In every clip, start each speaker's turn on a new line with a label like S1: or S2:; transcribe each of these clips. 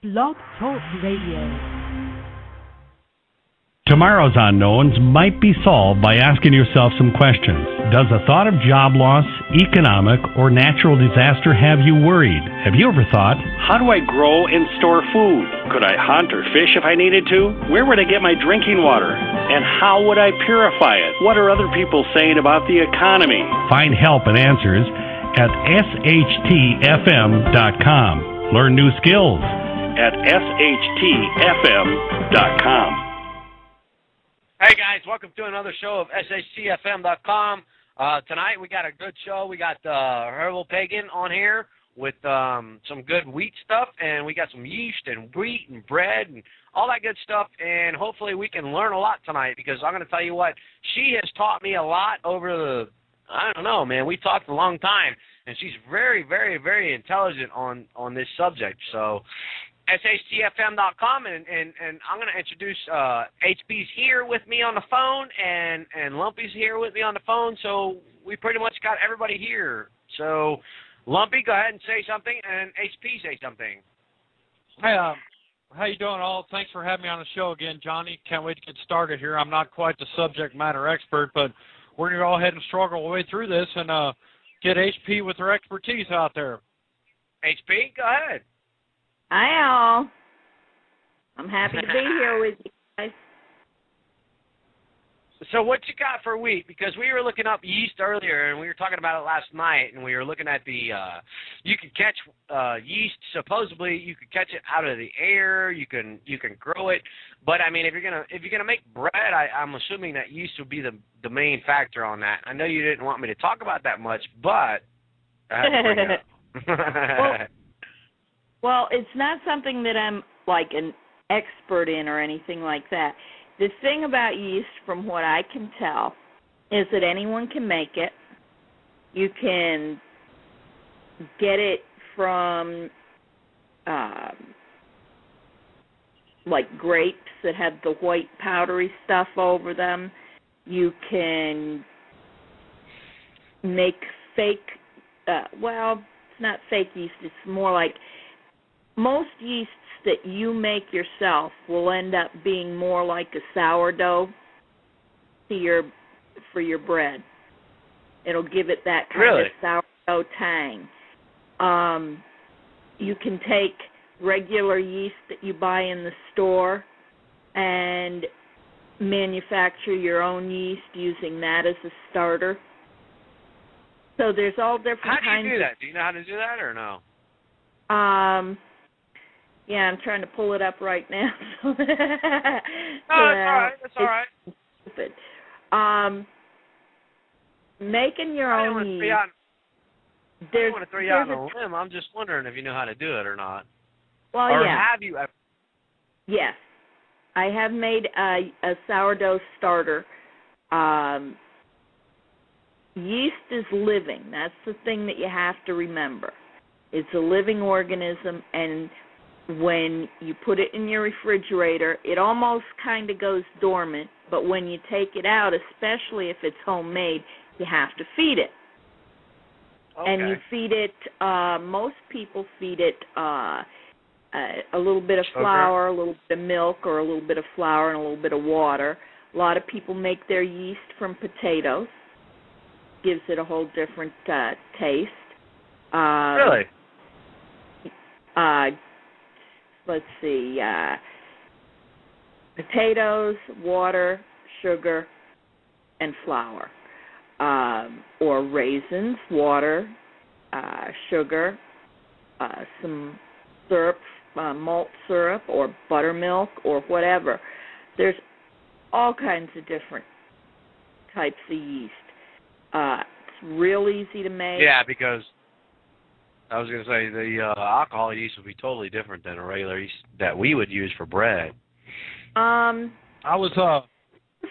S1: Blog Talk Radio.
S2: Tomorrow's unknowns might be solved by asking yourself some questions. Does the thought of job loss, economic, or natural disaster have you worried? Have you ever thought, how do I grow and store food? Could I hunt or fish if I needed to? Where would I get my drinking water? And how would I purify it? What are other people saying about the economy? Find help and answers at SHTFM.com. Learn new skills at SHTFM.com.
S3: Hey guys, welcome to another show of SHTFM.com. Tonight we got a good show. We got Herbal Pagan on here with some good wheat stuff, and we got some yeast and wheat and bread and all that good stuff, and hopefully we can learn a lot tonight, because I'm going to tell you what, she has taught me a lot over the, I don't know, man, we talked a long time, and she's very, very, very intelligent on this subject. So SHTFM.com, and I'm going to introduce HB's here with me on the phone, and Lumpy's here with me on the phone, so we pretty much got everybody here. So, Lumpy, go ahead and say something, and HP say something.
S4: Hey, how you doing, all? Thanks for having me on the show again, Johnny. Can't wait to get started here. I'm not quite the subject matter expert, but we're going to go ahead and struggle our way through this and get HP with her expertise out there.
S3: HP, go ahead.
S5: Hi, all. I'm happy to be here with you guys.
S3: So what you got for wheat? Because we were looking up yeast earlier, and we were talking about it last night, and we were looking at the, you can catch yeast, supposedly you could catch it out of the air, you can grow it, but I mean, if you're gonna make bread, I'm assuming that yeast would be the main factor on that. I know you didn't want me to talk about that much, but I had to bring it up.
S5: Well, it's not something that I'm like an expert in or anything like that. The thing about yeast, from what I can tell, is that anyone can make it. You can get it from like grapes that have the white powdery stuff over them. You can make fake, well, it's not fake yeast, it's more like most yeasts that you make yourself will end up being more like a sourdough for your bread. It'll give it that kind of sourdough tang. You can take regular yeast that you buy in the store and manufacture your own yeast using that as a starter. So there's all different kinds.
S3: How do you do that? Do you know how to do that or no?
S5: Yeah, I'm trying to pull it up right now.
S3: No, it's all right. That's all right.
S5: Stupid. Making your own yeast.
S3: I don't want to throw you out on a limb. I'm just wondering if you know how to do it or not.
S5: Well,
S3: or
S5: yeah.
S3: Have you ever?
S5: Yes. I have made a sourdough starter. Yeast is living. That's the thing that you have to remember. It's a living organism, and when you put it in your refrigerator, it almost kind of goes dormant, but when you take it out, especially if it's homemade, you have to feed it.
S3: Okay.
S5: And you feed it, most people feed it a little bit of flour, a little bit of milk, or a little bit of flour and a little bit of water. A lot of people make their yeast from potatoes. Gives it a whole different taste.
S3: Really?
S5: Let's see, potatoes, water, sugar, and flour. Or raisins, water, sugar, some syrup, malt syrup, or buttermilk, or whatever. There's all kinds of different types of yeast. It's real easy to make.
S3: Yeah, because I was going to say the alcohol yeast would be totally different than a regular yeast that we would use for bread.
S4: I was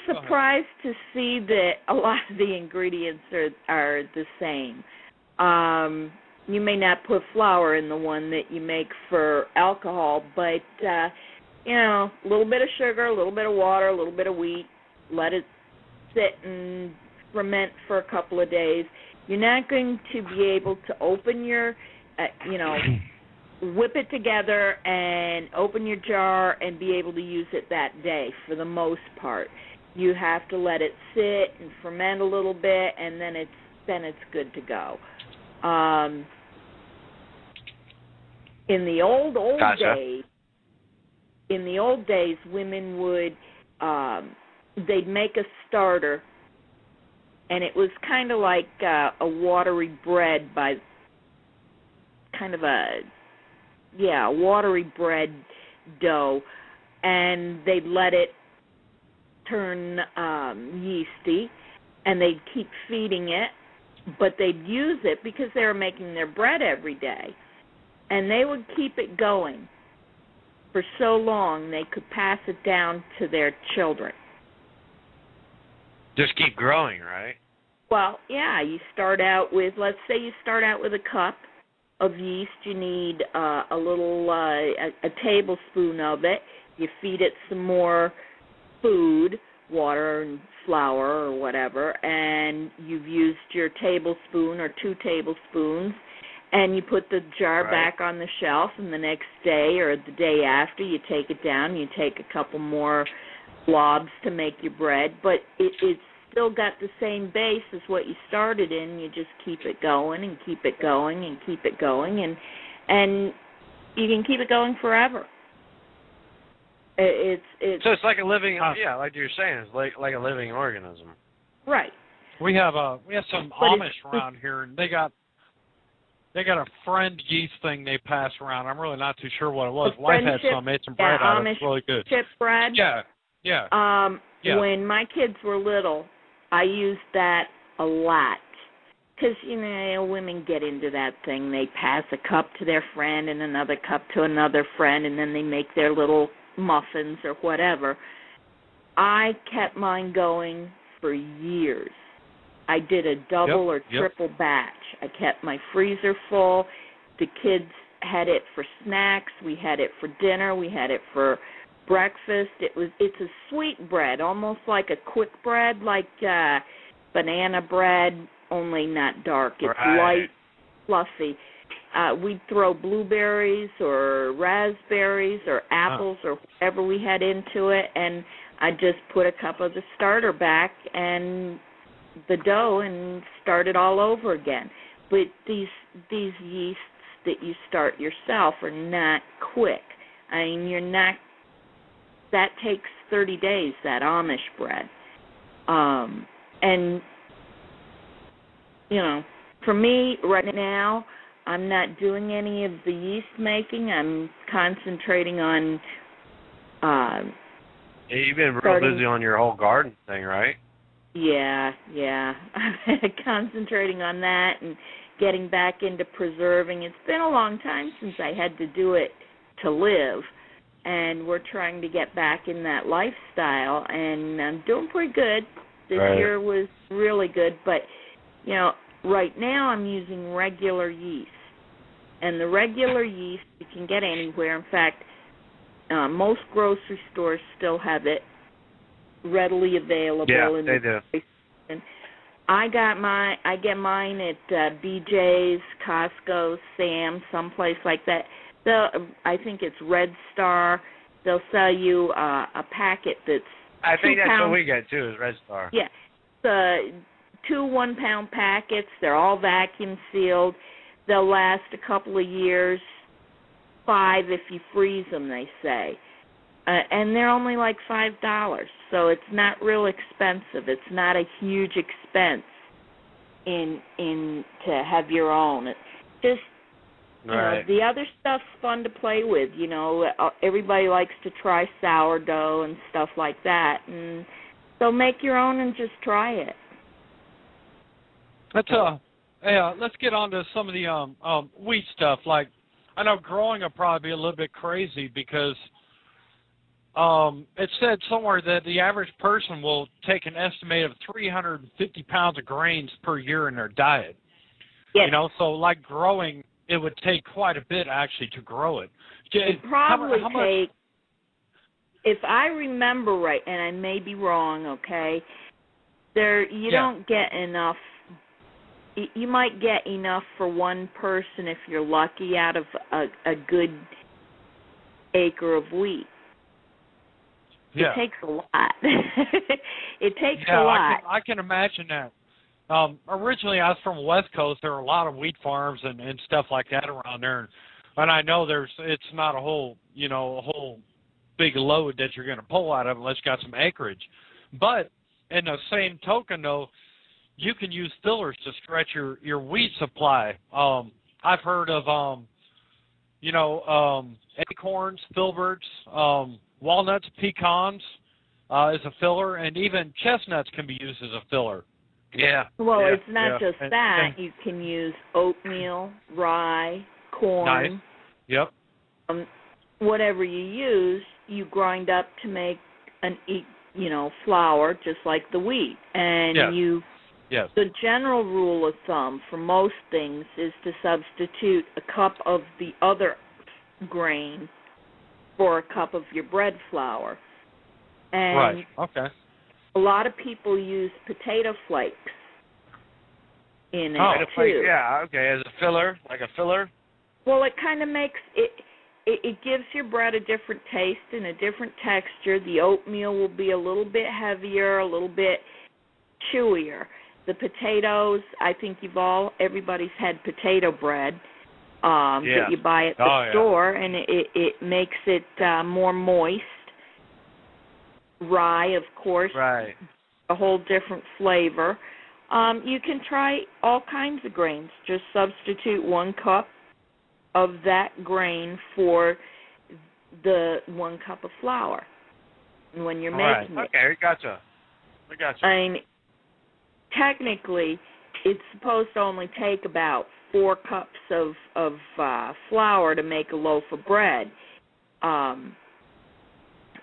S5: surprised to see that a lot of the ingredients are the same. You may not put flour in the one that you make for alcohol, but a little bit of sugar, a little bit of water, a little bit of wheat. Let it sit and ferment for a couple of days. You're not going to be able to open your, whip it together and open your jar and be able to use it that day for the most part. You have to let it sit and ferment a little bit, and then it's good to go. In the old
S3: Gotcha.
S5: days, women would they'd make a starter, and it was kind of like a watery bread watery bread dough, and they'd let it turn yeasty, and they'd keep feeding it, but they'd use it because they were making their bread every day, and they would keep it going for so long they could pass it down to their children.
S3: Just keep growing, right?
S5: Well, yeah, let's say you start out with a cup of yeast. You need a little, a tablespoon of it. You feed it some more food, water and flour or whatever, and you've used your tablespoon or 2 tablespoons, and you put the jar back on the shelf, and the next day or the day after you take it down, you take a couple more blobs to make your bread, but it's still got the same base as what you started in. You just keep it going and keep it going and keep it going, and you can keep it going forever. It's
S3: so it's like a living, like you're saying, it's like a living organism.
S5: Right.
S4: We have some Amish around here, and they got a friend yeast thing they pass around. I'm really not too sure what it was. Wife had some, made some bread out of it. It's really good.
S5: Chip bread.
S4: Yeah.
S5: When my kids were little, I used that a lot because, women get into that thing. They pass a cup to their friend and another cup to another friend, and then they make their little muffins or whatever. I kept mine going for years. I did a double or triple batch. I kept my freezer full. The kids had it for snacks. We had it for dinner. We had it for breakfast. It's a sweet bread, almost like a quick bread, like banana bread, only not dark. It's light, fluffy. We'd throw blueberries or raspberries or apples or whatever we had into it, and I just put a cup of the starter back and the dough and start it all over again. But these yeasts that you start yourself are not quick. I mean, that takes 30 days, that Amish bread. And, for me right now, I'm not doing any of the yeast making. I'm concentrating on
S3: you've been real busy on your whole garden thing, right?
S5: Yeah. I'm concentrating on that and getting back into preserving. It's been a long time since I had to do it to live, and we're trying to get back in that lifestyle, and I'm doing pretty good. This year was really good, but, right now I'm using regular yeast, and the regular yeast you can get anywhere. In fact, most grocery stores still have it readily available.
S3: Yeah, they do.
S5: I get mine at BJ's, Costco, Sam's, someplace like that. I think it's Red Star. They'll sell you a packet that's
S3: I think
S5: 2
S3: that's
S5: pounds.
S3: what we get too, is Red Star.
S5: Yeah, it's 2 1-pound packets. They're all vacuum sealed. They'll last a couple of years, 5 if you freeze them, they say. And they're only like $5, so it's not real expensive. It's not a huge expense in to have your own. It's just the other stuff's fun to play with. Everybody likes to try sourdough and stuff like that, and so make your own and just try it.
S4: Let's get on to some of the wheat stuff. Like, I know growing will probably be a little bit crazy because it said somewhere that the average person will take an estimate of 350 pounds of grains per year in their diet.
S5: Yes.
S4: So like growing, it would take quite a bit actually to grow it.
S5: It probably take, if I remember right, and I may be wrong, okay, you don't get enough you might get enough for one person if you're lucky out of a good acre of wheat.
S4: Yeah.
S5: It takes a lot. It takes a lot.
S4: I can imagine that. Originally, I was from the West Coast. There were a lot of wheat farms and stuff like that around there, and I know it's not a whole big load that you're going to pull out of unless you got some acreage. But in the same token, though, you can use fillers to stretch your wheat supply. I've heard of acorns, filberts, walnuts, pecans as a filler, and even chestnuts can be used as a filler.
S3: Yeah.
S5: Well, it's not just that. You can use oatmeal, rye, corn.
S4: Nice. Yep.
S5: Whatever you use, you grind up to make flour, just like the wheat. And the general rule of thumb for most things is to substitute a cup of the other grain for a cup of your bread flour. And
S4: right. Okay.
S5: a lot of people use potato flakes in it too.
S3: Yeah, okay, as a filler, like a filler.
S5: Well, it kind of makes it. It gives your bread a different taste and a different texture. The oatmeal will be a little bit heavier, a little bit chewier. The potatoes, I think everybody's had potato bread that you buy at the store, and it makes it more moist. Rye, of course,
S3: right.
S5: A whole different flavor. You can try all kinds of grains. Just substitute 1 cup of that grain for the 1 cup of flour when you're making it.
S3: Okay, gotcha. I gotcha.
S5: I mean, technically, it's supposed to only take about 4 cups of flour to make a loaf of bread,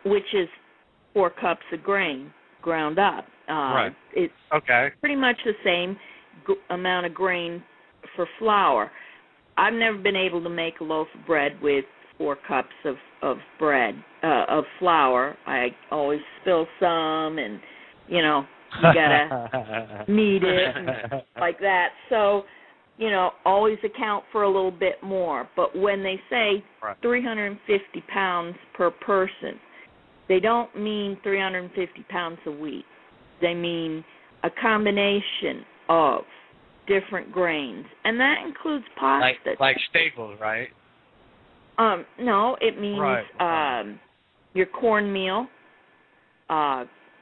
S5: which is 4 cups of grain ground up.
S4: Right.
S5: It's pretty much the same amount of grain for flour. I've never been able to make a loaf of bread with 4 cups of flour. I always spill some, and you gotta knead it and like that. So, always account for a little bit more. But when they say 350 pounds per person, they don't mean 350 pounds of wheat. They mean a combination of different grains, and that includes pasta.
S3: Like staples, right?
S5: No, it means your cornmeal,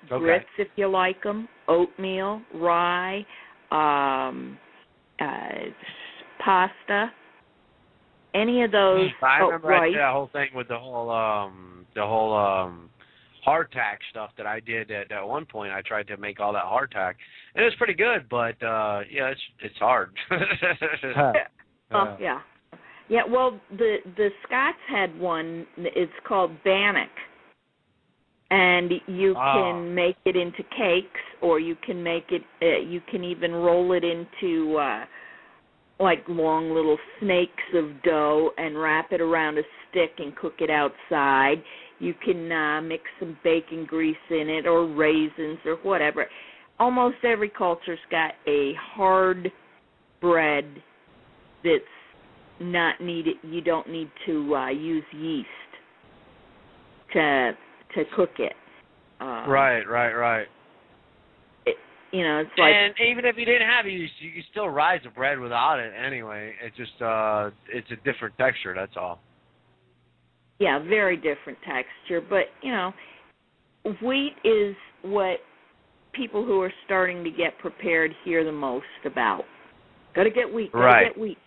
S5: grits if you like them, oatmeal, rye, pasta, any of those.
S3: I remember that whole thing with the whole hardtack stuff that I did at one point. I tried to make all that hardtack, and it was pretty good, but it's hard.
S5: Yeah. Well, the Scots had one. It's called bannock, and you can make it into cakes, or you can make it. You can even roll it into like long little snakes of dough and wrap it around a stick and cook it outside. You can mix some bacon grease in it or raisins or whatever. Almost every culture's got a hard bread that's not needed. You don't need to use yeast to cook it.
S3: Right.
S5: It's like,
S3: and even if you didn't have yeast, you can still rise the bread without it anyway. It's just it's a different texture. That's all.
S5: Yeah, very different texture. But wheat is what people who are starting to get prepared hear the most about. Got to get wheat. Get wheat,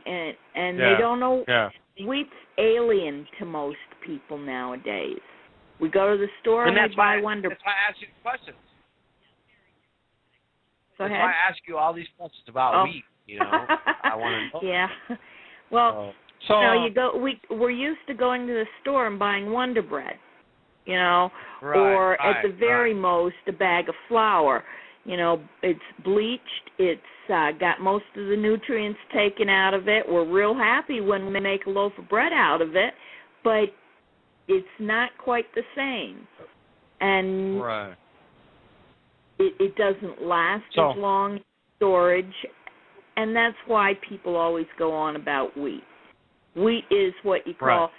S5: and they don't know.
S4: Yeah.
S5: Wheat's alien to most people nowadays. We go to the store and we buy Wonder.
S3: That's why I asked you the questions.
S5: Go ahead.
S3: That's why I ask you all these questions about wheat. I want to know.
S5: Yeah. Well, we're used to going to the store and buying Wonder Bread, or at the very most a bag of flour. It's bleached. It's got most of the nutrients taken out of it. We're real happy when we make a loaf of bread out of it, but it's not quite the same. And it doesn't last as long in storage and that's why people always go on about wheat. Wheat is what you call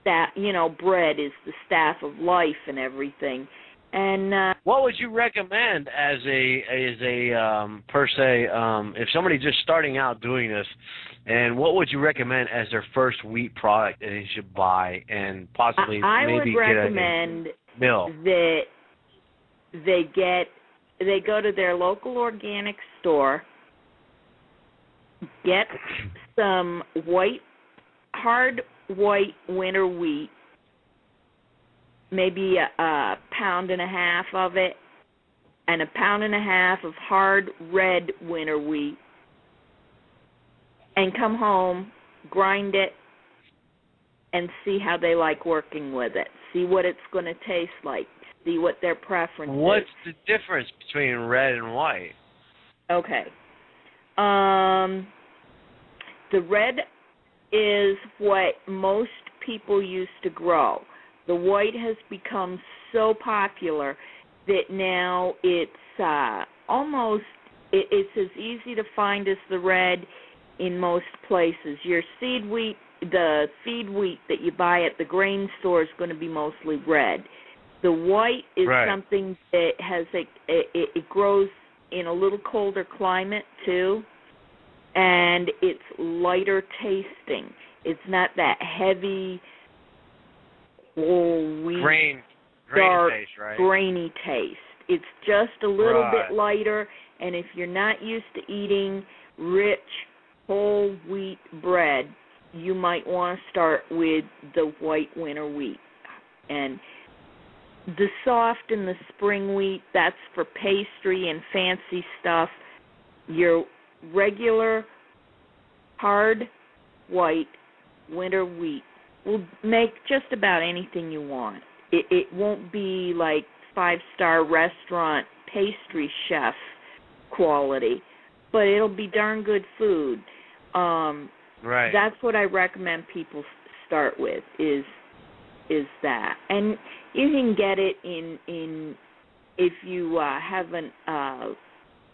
S5: that. Bread is the staff of life and everything. And
S3: what would you recommend as a per se, if somebody's just starting out doing this, and what would you recommend as their first wheat product that they should buy and possibly maybe
S5: would recommend
S3: get a mill?
S5: That they go to their local organic store, get some hard white winter wheat, maybe a pound and a half of it, and a pound and a half of hard red winter wheat, and come home, grind it, and see how they like working with it. See what it's going to taste like. See what their preference is.
S3: What's the difference between red and white?
S5: Okay. The red is what most people used to grow. The white has become so popular that now it's it's as easy to find as the red in most places. Your seed wheat, the feed wheat that you buy at the grain store is going to be mostly red. The white is something that has it grows in a little colder climate too, and it's lighter tasting. It's not that heavy,
S3: grainy taste, right?
S5: Grainy taste. It's just a little bit lighter, and if you're not used to eating rich whole wheat bread, you might want to start with the white winter wheat. And the soft and the spring wheat, that's for pastry and fancy stuff. Your regular hard white winter wheat will make just about anything you want. It won't be like 5-star restaurant pastry chef quality, but it'll be darn good food. That's what I recommend people start with is that. And you can get it in if you have an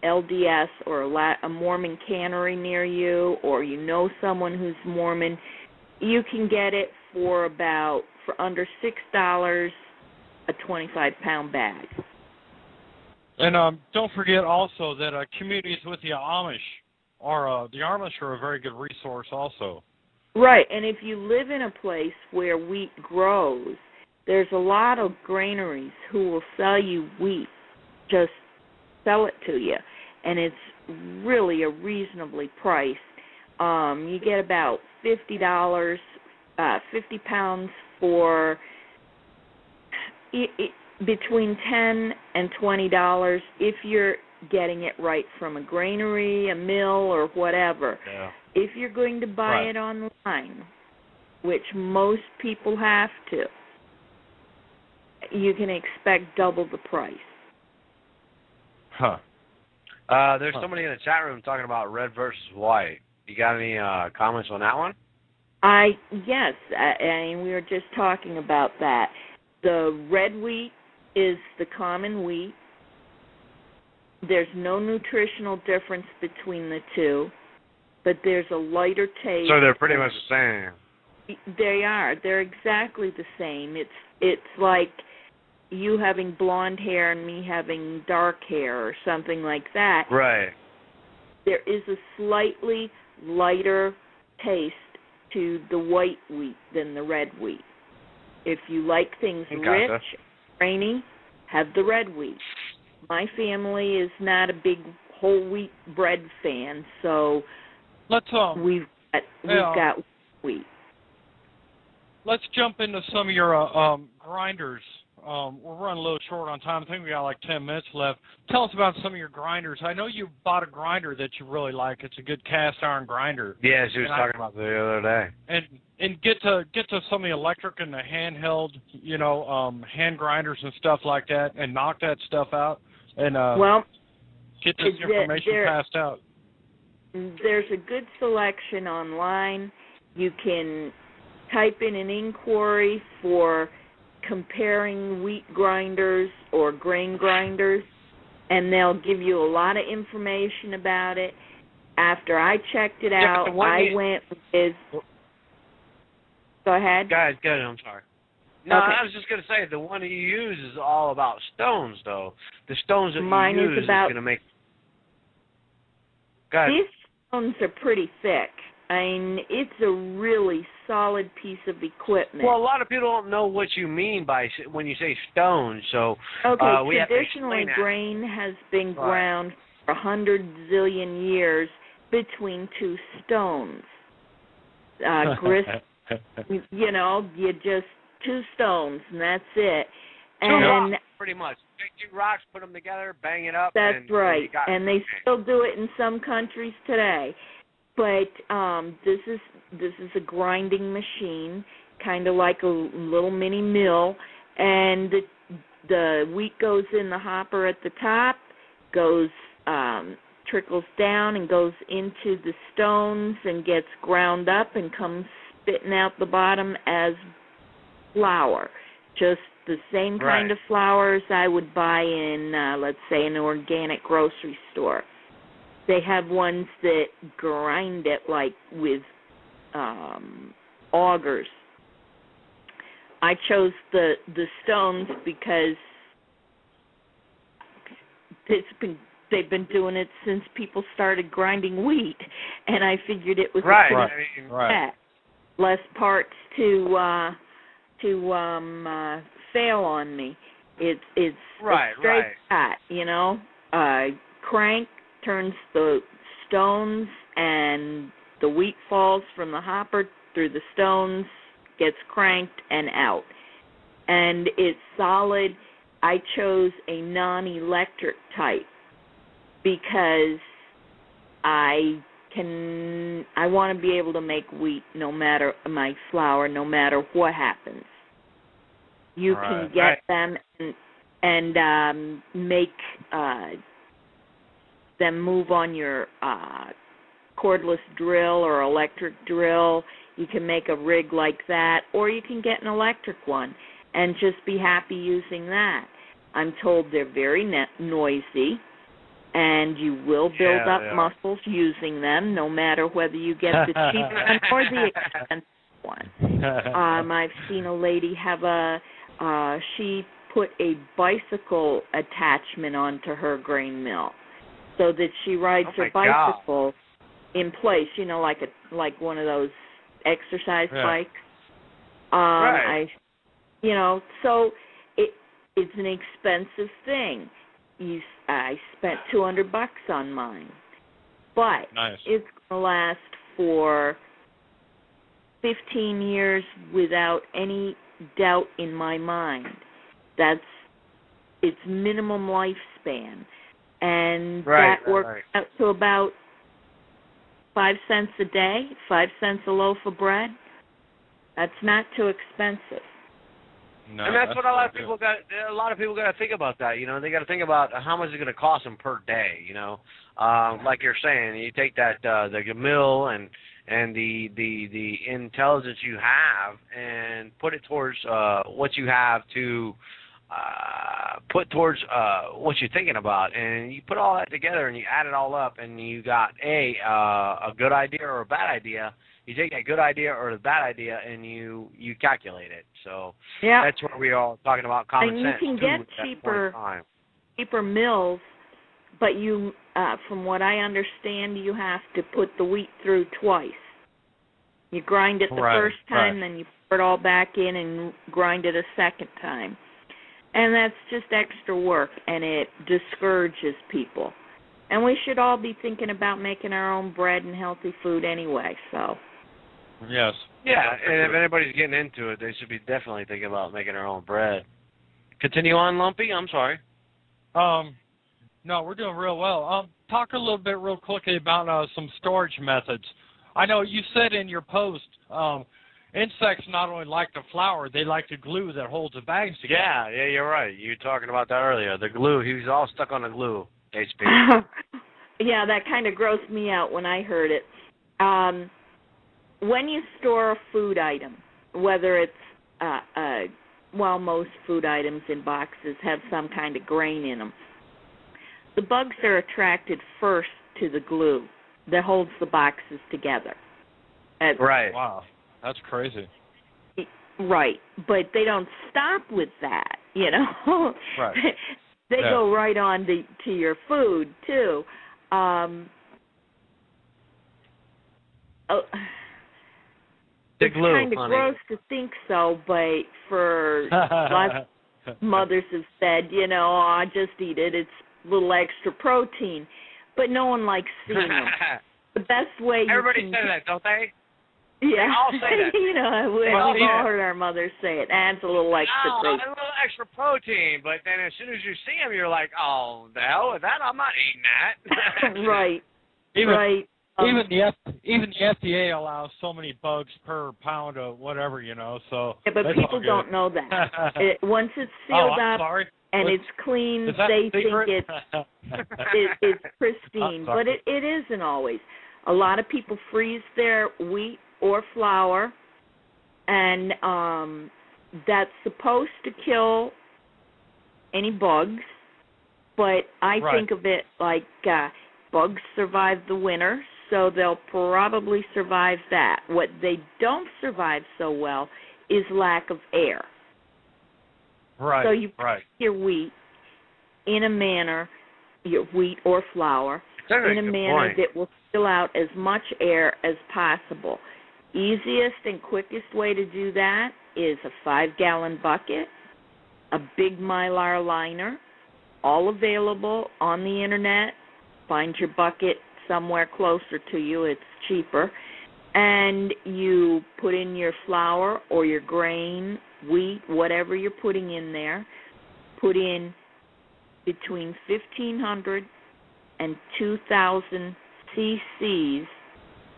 S5: LDS or a Mormon cannery near you, or you know someone who's Mormon, you can get it for under $6, a 25-pound bag.
S4: And don't forget also that communities with the Amish are a very good resource also.
S5: Right, and if you live in a place where wheat grows, there's a lot of granaries who will sell you wheat, just sell it to you, and it's really a reasonably priced. You get about $50, 50 pounds for between $10 and $20 if you're getting it right from a granary, a mill, or whatever.
S3: Yeah.
S5: If you're going to buy it online, which most people have to, you can expect double the price.
S3: There's somebody in the chat room talking about red versus white. You got any comments on that one?
S5: Yes, and we were just talking about that. The red wheat is the common wheat. There's no nutritional difference between the two, but there's a lighter taste.
S3: So they're pretty much the same.
S5: They are. They're exactly the same. It's like you having blonde hair and me having dark hair or something like that.
S3: Right.
S5: There is a slightly lighter taste to the white wheat than the red wheat. If you like things rich, grainy, have the red wheat. My family is not a big whole wheat bread fan, so we've got wheat.
S4: Let's jump into some of your grinders. We're running a little short on time. I think we got like 10 minutes left. Tell us about some of your grinders. I know you bought a grinder that you really like. It's a good cast iron grinder.
S3: Yeah, she was talking about the other day.
S4: And get to some of the electric and the handheld, hand grinders and stuff like that, and knock that stuff out, and get this information passed out.
S5: There's a good selection online. You can type in an inquiry for comparing wheat grinders or grain grinders, and they'll give you a lot of information about it. After I checked it out, I went with... Go ahead.
S3: Guys, go ahead. I'm sorry. No,
S5: okay.
S3: I was just going to say, the one you use is all about stones, though. The stones that
S5: Mine
S3: you use is going to make... Go ahead.
S5: These stones are pretty thick. I mean, it's a really solid piece of equipment.
S3: Well, a lot of people don't know what you mean by when you say stones, so we
S5: traditionally, grain has been ground for 100 zillion years between two stones. Grist, you just two stones, and that's it.
S3: Two rocks, pretty much. Take two rocks, put them together, bang it up.
S5: That's right, and they still do it in some countries today. But this is a grinding machine, kind of like a little mini mill, and the wheat goes in the hopper at the top, trickles down and goes into the stones and gets ground up and comes spitting out the bottom as flour. Just the same kind of flour as I would buy in, let's say, an organic grocery store. They have ones that grind it like with augers. I chose the stones because they've been doing it since people started grinding wheat, and I figured it was less parts to fail on me. It's a straight cut, crank turns the stones, and the wheat falls from the hopper through the stones, gets cranked, and out. And it's solid. I chose a non-electric type because I want to be able to make wheat my flour, no matter what happens. You can get them and make them move on your cordless drill or electric drill. You can make a rig like that, or you can get an electric one and just be happy using that. I'm told they're very noisy, and you will build up muscles using them, no matter whether you get the cheap one or the expensive one. I've seen a lady have she put a bicycle attachment onto her grain mill, so that she rides her bicycle in place, like one of those exercise bikes. So it's an expensive thing. I spent $200 on mine, but it's going to last for 15 years without any doubt in my mind. That's its minimum lifespan. And that works out to about 5 cents a day, 5 cents a loaf of bread. That's not too expensive.
S3: No, and that's what a lot of people got. A lot of people got to think about that. They got to think about how much it's going to cost them per day. Like you're saying, you take that the mill and the intelligence you have and put it towards what you have to put towards what you're thinking about, and you put all that together and you add it all up, and you got a good idea or a bad idea. You take that good idea or the bad idea and you calculate it. So that's where we are talking about common sense.
S5: And you can get cheaper mills, but you, from what I understand, you have to put the wheat through twice. You grind it the first time, then you pour it all back in and grind it a second time. And that's just extra work, and it discourages people. And we should all be thinking about making our own bread and healthy food anyway, so.
S3: Yes. Yeah, and if anybody's getting into it, they should be definitely thinking about making their own bread. Continue on, Lumpy. I'm sorry.
S4: No, we're doing real well. Talk a little bit real quickly about some storage methods. I know you said in your post, insects not only like the flour, they like the glue that holds the bags together.
S3: Yeah, you're right. You were talking about that earlier. The glue, he was all stuck on the glue, HP.
S5: Yeah, that kind of grossed me out when I heard it. When you store a food item, whether it's, most food items in boxes have some kind of grain in them, the bugs are attracted first to the glue that holds the boxes together.
S3: Right.
S4: Wow, that's crazy.
S5: Right, but they don't stop with that, you know.
S4: Right.
S5: They go right on to your food too. It's kind of gross to think so, but for lots of mothers have said, you know, I just eat it. It's a little extra protein, but no one likes seeing them. The best way
S3: everybody says that, don't they?
S5: Yeah,
S3: they all say that.
S5: You know, we've all heard our mothers say it. Adds a little extra protein.
S3: A little extra protein, but then as soon as you see them, you're like, oh, the hell with that? I'm not eating that.
S5: Right.
S4: Even the FDA allows so many bugs per pound of whatever, you know. So
S5: yeah, but people don't know that. Once it's sealed up and it's clean, they think it's pristine. But it isn't always. A lot of people freeze their wheat or flour, and that's supposed to kill any bugs. But I think of it like bugs survive the winter, so they'll probably survive that. What they don't survive so well is lack of air.
S4: Right.
S5: So you put your wheat in a manner, your wheat or flour, in a manner that will spill out as much air as possible. Easiest and quickest way to do that is a 5-gallon bucket, a big Mylar liner, all available on the internet. Find your bucket somewhere closer to you. It's cheaper. And you put in your flour or your grain, wheat, whatever you're putting in there. Put in between 1,500 and 2,000 cc's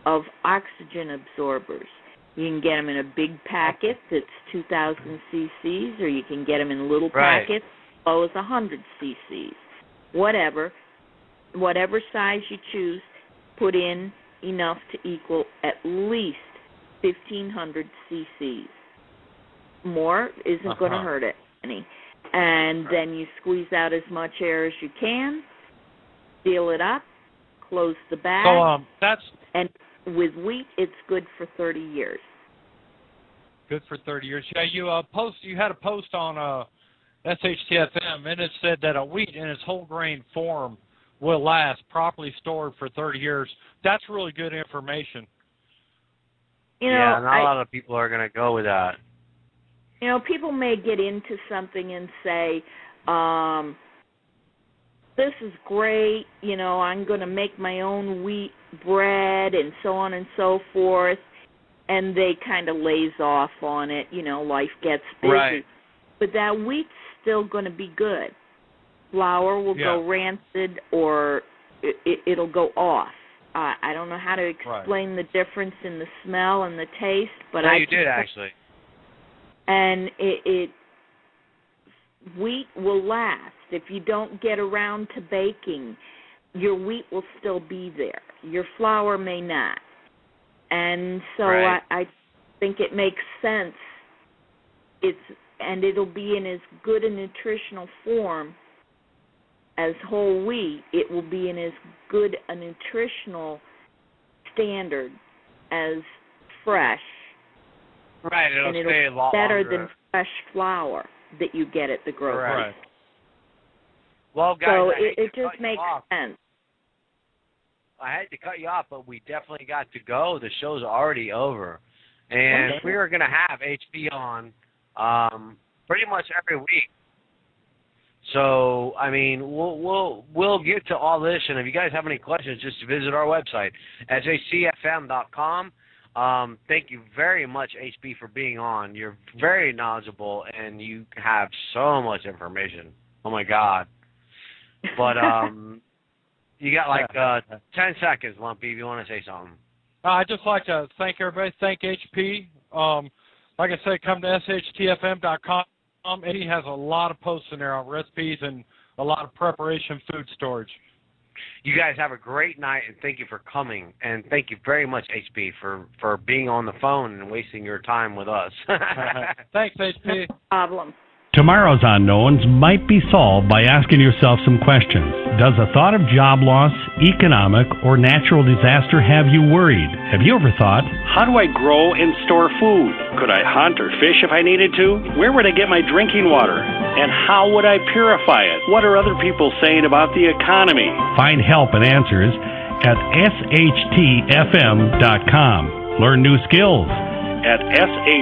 S5: of oxygen absorbers. You can get them in a big packet that's 2,000 cc's, or you can get them in little packets as low as 100 cc's. Whatever size you choose, put in enough to equal at least 1,500 cc's. More isn't going to hurt it any. And then you squeeze out as much air as you can, seal it up, close the bag.
S4: So
S5: and with wheat, it's good for 30 years.
S4: Good for 30 years. Yeah, you had a post on SHTFM, and it said that a wheat in its whole grain form will last, properly stored for 30 years. That's really good information.
S5: You know,
S3: yeah, not a lot of people are going to go with that.
S5: You know, people may get into something and say, this is great, you know, I'm going to make my own wheat bread and so on and so forth, and they kind of lays off on it, you know, life gets busy.
S3: Right.
S5: But that wheat's still going to be good. Flour will go rancid or it'll go off. I don't know how to explain the difference in the smell and the taste, but
S3: you did actually.
S5: And wheat will last. If you don't get around to baking, your wheat will still be there. Your flour may not. And so I think it makes sense. It'll be in as good a nutritional form as whole wheat. It will be in as good a nutritional standard as fresh.
S3: Right, it'll stay a lot
S5: better
S3: longer
S5: than fresh flour that you get at the grocery.
S3: Right. Well, guys,
S5: so it just makes sense.
S3: I had to cut you off, but we definitely got to go. The show's already over, and we are going to have HB on pretty much every week. So, I mean, we'll get to all this, and if you guys have any questions, just visit our website, SHTFM.com. Thank you very much, HB, for being on. You're very knowledgeable, and you have so much information. Oh, my God. But you got like 10 seconds, Lumpy, if you want to say something.
S4: I'd just like to thank everybody. Thank HP. Like I said, come to SHTFM.com. Eddie has a lot of posts in there on recipes and a lot of preparation food storage.
S3: You guys have a great night, and thank you for coming. And thank you very much, HB, for being on the phone and wasting your time with us.
S4: Thanks, HP.
S5: No problem.
S2: Tomorrow's unknowns might be solved by asking yourself some questions. Does the thought of job loss, economic, or natural disaster have you worried? Have you ever thought, how do I grow and store food? Could I hunt or fish if I needed to? Where would I get my drinking water? And how would I purify it? What are other people saying about the economy? Find help and answers at SHTFM.com. Learn new skills at SHTFM.com.